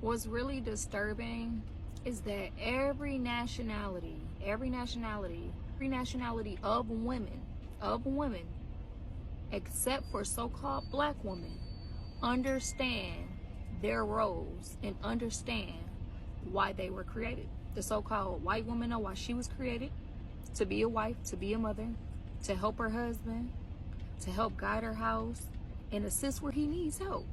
What's really disturbing is that every nationality of women, except for so-called black women, understand their roles and understand why they were created. The so-called white woman know why she was created: to be a wife, to be a mother, to help her husband, to help guide her house, and assist where he needs help.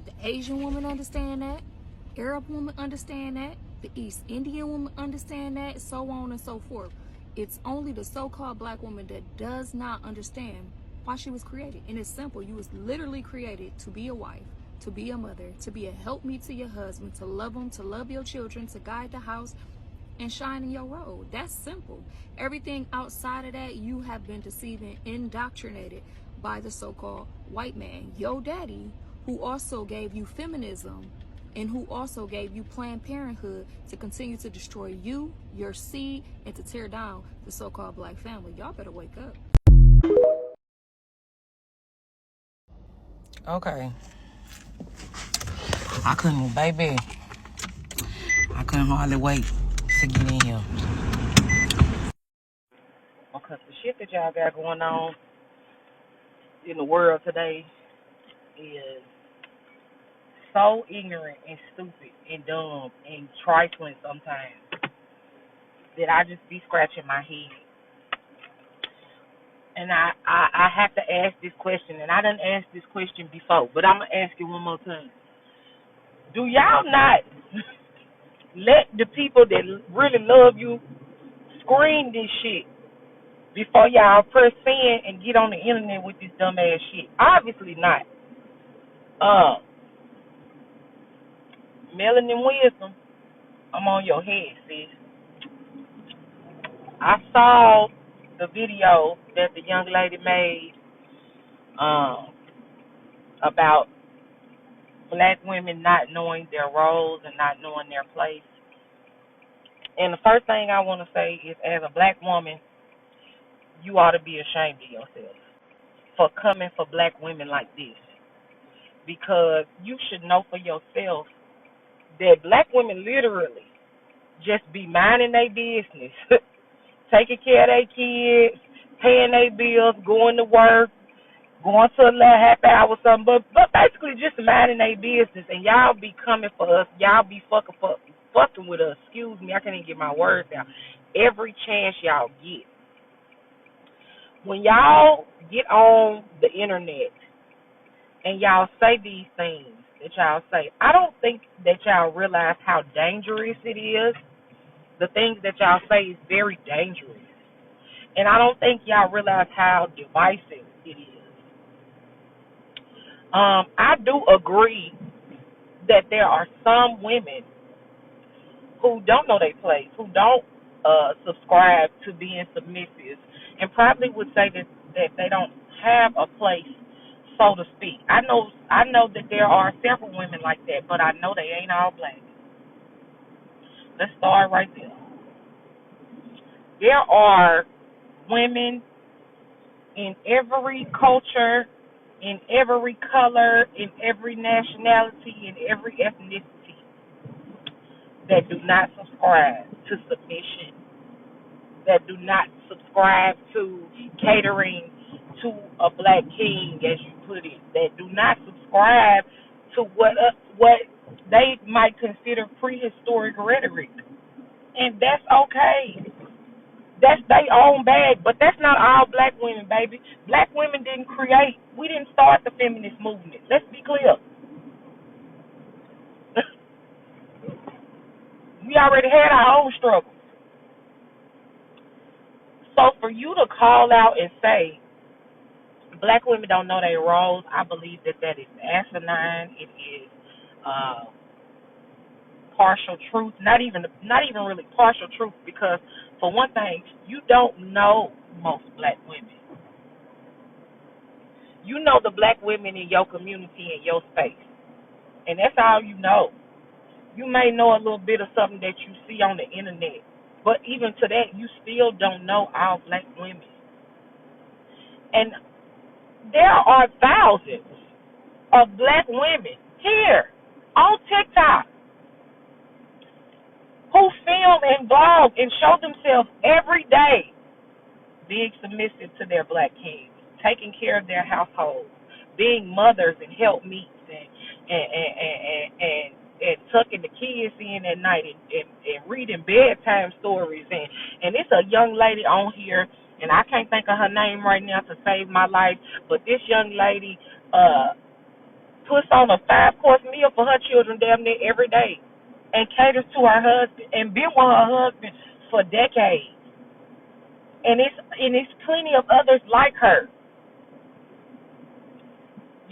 The Asian woman understand that. Arab woman understand that. The East Indian woman understand that. So on and so forth. It's only the so-called black woman that does not understand why she was created. And it's simple. You was literally created to be a wife, to be a mother, to be a helpmeet to your husband, to love him, to love your children, to guide the house, and shine in your role. That's simple. Everything outside of that, you have been deceived and indoctrinated by the so-called white man, your daddy, who also gave you feminism and who also gave you Planned Parenthood to continue to destroy you, your seed, and to tear down the so-called black family. Y'all better wake up. Okay. I couldn't hardly wait to get in here. Because the shit that y'all got going on in the world today is so ignorant and stupid and dumb and trifling sometimes that I just be scratching my head. And I have to ask this question, and I done asked this question before, but I'm going to ask it one more time. Do y'all not let the people that really love you screen this shit before y'all press send and get on the internet with this dumb ass shit? Obviously not. Melanin Wisdom, I'm on your head, sis. I saw the video that the young lady made about black women not knowing their roles and not knowing their place. And the first thing I want to say is, as a black woman, you ought to be ashamed of yourself for coming for black women like this. Because you should know for yourself that black women literally just be minding their business, taking care of their kids, paying their bills, going to work, going to a little happy hour or something, but basically just minding their business. And y'all be coming for us. Y'all be fucking with us. Excuse me, I can't even get my words out. Every chance y'all get. When y'all get on the internet and y'all say these things that y'all say, I don't think that y'all realize how dangerous it is. The things that y'all say is very dangerous. And I don't think y'all realize how divisive it is. I do agree that there are some women who don't know their place, who don't subscribe to being submissive, and probably would say that they don't have a place, so to speak. I know that there are several women like that, but I know they ain't all black. Let's start right there. There are women in every culture, in every color, in every nationality, in every ethnicity that do not subscribe to submission, that do not subscribe to catering to a black king, as you put it, that do not subscribe to what they might consider prehistoric rhetoric, and that's okay. That's their own bag, but that's not all black women, baby. Black women didn't create. We didn't start the feminist movement. Let's be clear. We already had our own struggles. So for you to call out and say black women don't know their roles, I believe that is asinine. It is partial truth. Not even really partial truth, because for one thing, you don't know most black women. You know the black women in your community, in your space, and that's all you know. You may know a little bit of something that you see on the internet, but even to that, you still don't know all black women. And there are thousands of black women here on TikTok who film and blog and show themselves every day being submissive to their black kings, taking care of their households, being mothers and helpmeets and tucking the kids in at night and reading bedtime stories and it's a young lady on here and I can't think of her name right now to save my life, but this young lady puts on a 5-course meal for her children damn near every day and caters to her husband and been with her husband for decades. And it's plenty of others like her.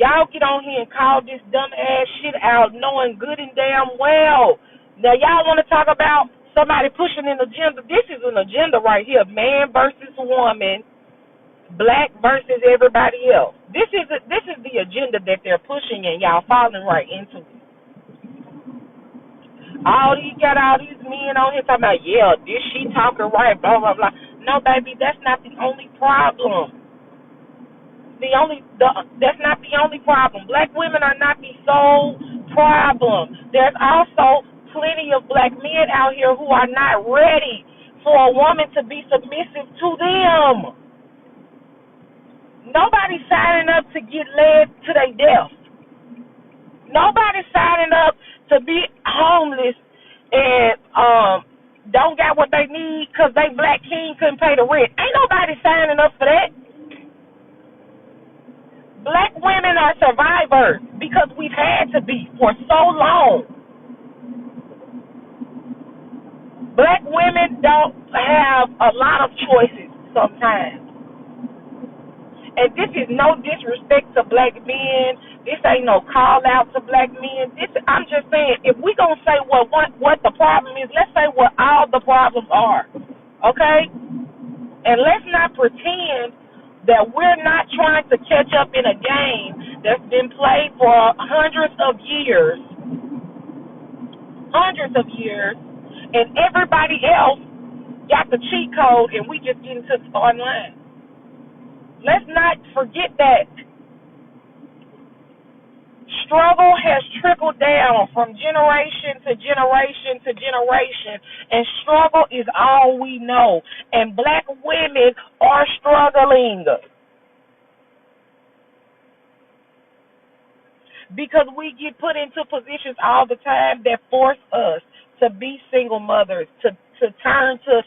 Y'all get on here and call this dumb ass shit out knowing good and damn well. Now y'all want to talk about somebody pushing an agenda. This is an agenda right here. Man versus woman, black versus everybody else. This is the agenda that they're pushing and y'all falling right into it. Got all these men on here talking about, yeah, this she talking right, blah, blah, blah. No, baby, that's not the only problem. That's not the only problem. Black women are not the sole problem. There's also plenty of black men out here who are not ready for a woman to be submissive to them. Nobody's signing up to get led to their death. Nobody's signing up to be homeless and don't got what they need because they black king couldn't pay the rent. Ain't nobody signing up for that. Black women are survivors because we've had to be for so long. Black women don't have a lot of choices sometimes. And this is no disrespect to black men. This ain't no call out to black men. I'm just saying, if we gonna say what the problem is, let's say what all the problems are, okay? And let's not pretend that we're not trying to catch up in a game that's been played for hundreds of years, and everybody else got the cheat code, and we just getting to the starting line. Let's not forget that struggle has trickled down from generation to generation to generation, and struggle is all we know. And black women are struggling because we get put into positions all the time that force us to be single mothers, to turn to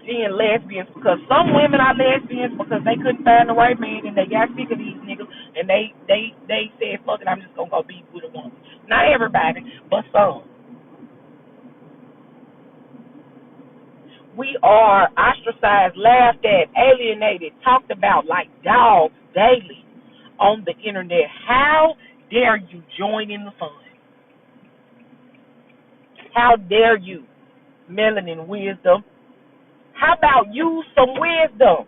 being lesbians, because some women are lesbians because they couldn't find the right man and they got sick of these niggas and they said, fuck it, I'm just gonna go be with a woman. Not everybody, but some. We are ostracized, laughed at, alienated, talked about like dogs daily on the internet. How dare you join in the fun? How dare you, Melanin Wisdom? How about use some wisdom?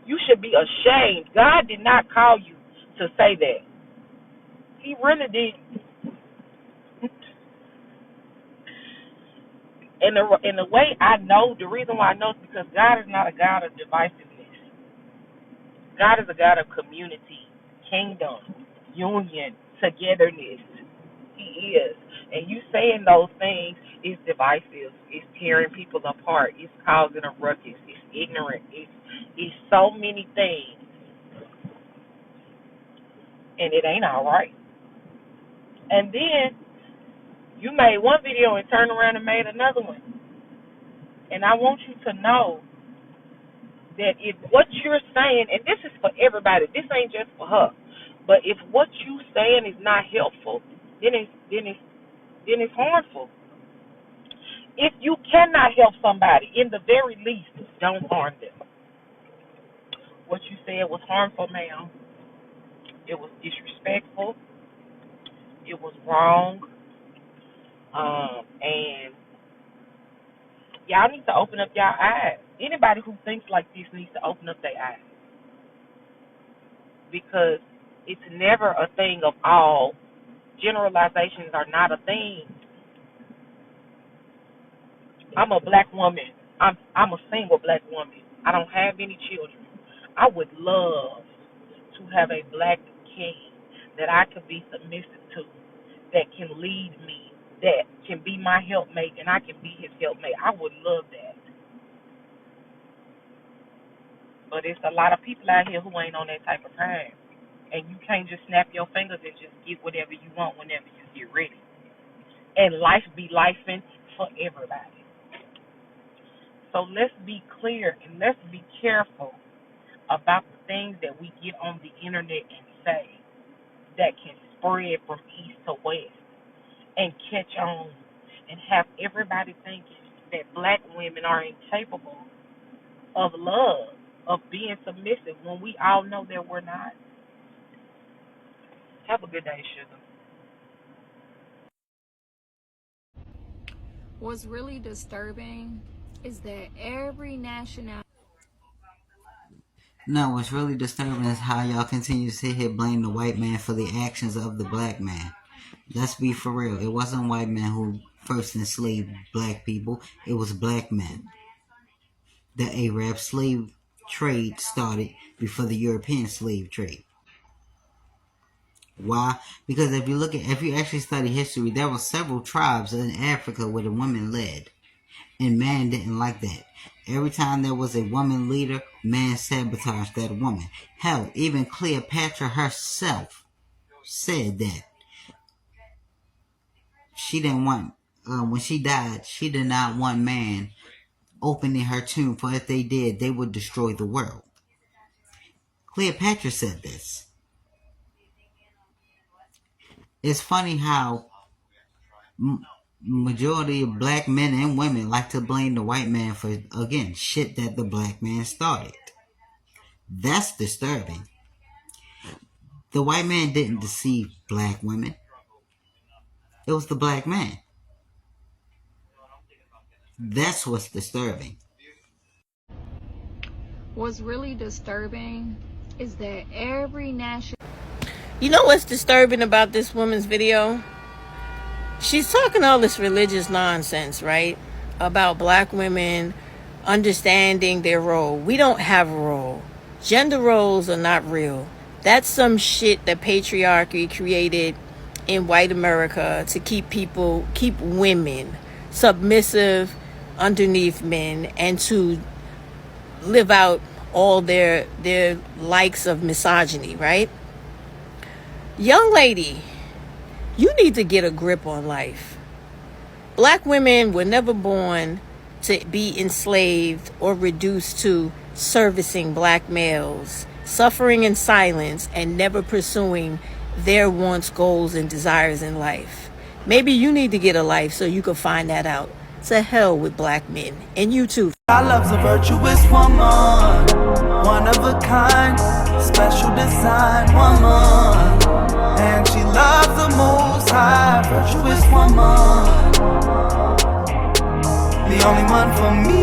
You should be ashamed. God did not call you to say that. He really didn't. And the way I know, the reason why I know is because God is not a God of divisiveness. God is a God of community, kingdom, union, togetherness. He is. And you saying those things is divisive. It's tearing people apart. It's causing a ruckus. It's ignorant. It's so many things. And it ain't all right. And then you made one video and turned around and made another one. And I want you to know that if what you're saying, and this is for everybody, this ain't just for her, but if what you saying is not helpful, then it's harmful. If you cannot help somebody, in the very least, don't harm them. What you said was harmful, ma'am. It was disrespectful. It was wrong. And y'all need to open up y'all eyes. Anybody who thinks like this needs to open up their eyes. Because it's never a thing of all. Generalizations are not a thing. I'm a black woman. I'm a single black woman. I don't have any children. I would love to have a black king that I could be submissive to, that can lead me, that can be my helpmate, and I can be his helpmate. I would love that. But it's a lot of people out here who ain't on that type of time. And you can't just snap your fingers and just get whatever you want whenever you get ready. And life be lifing for everybody. So let's be clear and let's be careful about the things that we get on the internet and say that can spread from east to west and catch on and have everybody thinking that black women are incapable of love, of being submissive, when we all know that we're not. Have a good day, sugar. What's really disturbing is that every nationality. No, what's really disturbing is how y'all continue to sit here blame the white man for the actions of the black man. Let's be for real. It wasn't white men who first enslaved black people. It was black men. The Arab slave trade started before the European slave trade. Why? Because if you actually study history, there were several tribes in Africa where the women led. And man didn't like that. Every time there was a woman leader, man sabotaged that woman. Hell, even Cleopatra herself said that she didn't want, when she died, she did not want man opening her tomb, for if they did, they would destroy the world. Cleopatra said this. It's funny how majority of black men and women like to blame the white man for, again, shit that the black man started. That's disturbing. The white man didn't deceive black women. It was the black man. That's what's disturbing. What's really disturbing is that every national. You know what's disturbing about this woman's video? She's talking all this religious nonsense, right? About black women understanding their role. We don't have a role. Gender roles are not real. That's some shit that patriarchy created in white America to keep women submissive underneath men and to live out all their likes of misogyny, right? Young lady, you need to get a grip on life. Black women were never born to be enslaved or reduced to servicing black males, suffering in silence, and never pursuing their wants, goals, and desires in life. Maybe you need to get a life so you can find that out. To hell with black men. And you too. I love's a virtuous woman, one of a kind, special design woman. And she loves the most high, virtuous woman, the only one for me.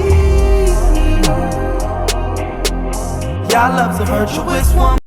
Yeah, love's a virtuous woman.